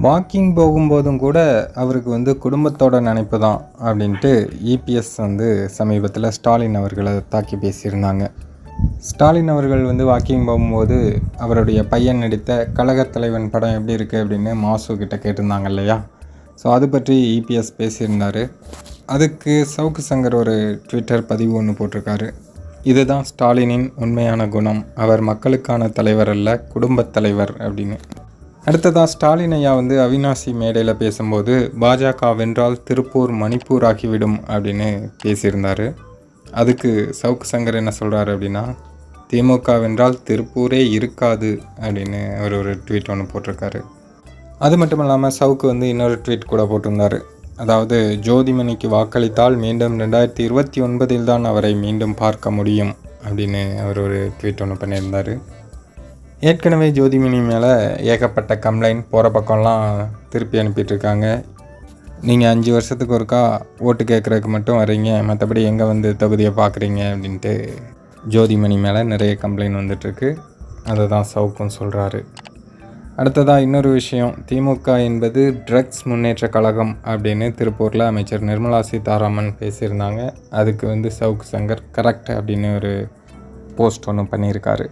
Walking போகும்போதும் கூட அவருக்கு குடும்பத்தோட நினைப்பு தான் அப்படின்ட்டு இபிஎஸ் சமீபத்தில் ஸ்டாலின் அவர்களை தாக்கி பேசியிருந்தாங்க. ஸ்டாலின் அவர்கள் வாக்கிங் போகும்போது அவருடைய பையன் நடித்த கழகத் தலைவன் படம் எப்படி இருக்குது அப்படின்னு மாசு கிட்ட கேட்டிருந்தாங்க இல்லையா? ஸோ அது பற்றி இபிஎஸ் பேசியிருந்தார். அதுக்கு சவுக்கு சங்கர் ஒரு ட்விட்டர் பதிவு ஒன்று போட்டிருக்காரு. இதுதான் ஸ்டாலினின் உண்மையான குணம், அவர் மக்களுக்கான தலைவர் அல்ல, குடும்பத் தலைவர் அப்படின்னு. அடுத்ததாக ஸ்டாலின் ஐயா அவினாசி மேடையில் பேசும்போது பாஜக வென்றால் திருப்பூர் மணிப்பூர் ஆகிவிடும் அப்படின்னு பேசியிருந்தார். அதுக்கு சவுக்கு சங்கர் என்ன சொல்கிறாரு அப்படின்னா, திமுக வென்றால் திருப்பூரே இருக்காது அப்படின்னு அவர் ஒரு ட்வீட் ஒன்று போட்டிருக்காரு. அது மட்டும் இல்லாமல் சவுக்கு இன்னொரு ட்வீட் கூட போட்டிருந்தார். அதாவது, ஜோதிமணிக்கு வாக்களித்தால் மீண்டும் 2029 தான் அவரை மீண்டும் பார்க்க முடியும் அப்படின்னு அவர் ஒரு ட்வீட் ஒன்று பண்ணியிருந்தார். ஏற்கனவே ஜோதிமணி மேலே ஏகப்பட்ட கம்ப்ளைண்ட் போகிற பக்கம்லாம் திருப்பி அனுப்பிட்டுருக்காங்க. நீங்கள் 5 வருஷத்துக்கு ஒருக்கா ஓட்டு கேட்குறதுக்கு மட்டும் வரீங்க, மற்றபடி எங்கே தொகுதியை பார்க்குறீங்க அப்படின்ட்டு ஜோதிமணி மேலே நிறைய கம்ப்ளைண்ட் வந்துட்டுருக்கு. அதை தான் சவுக்கும் சொல்கிறாரு. அடுத்ததாக இன்னொரு விஷயம், திமுக என்பது ட்ரக்ஸ் முன்னேற்ற கழகம் அப்படின்னு திருப்பூரில் அமைச்சர் நிர்மலா சீதாராமன் பேசியிருந்தாங்க. அதுக்கு சவுக்கு சங்கர் கரெக்ட் அப்படின்னு ஒரு போஸ்ட் ஒன்று பண்ணியிருக்காரு.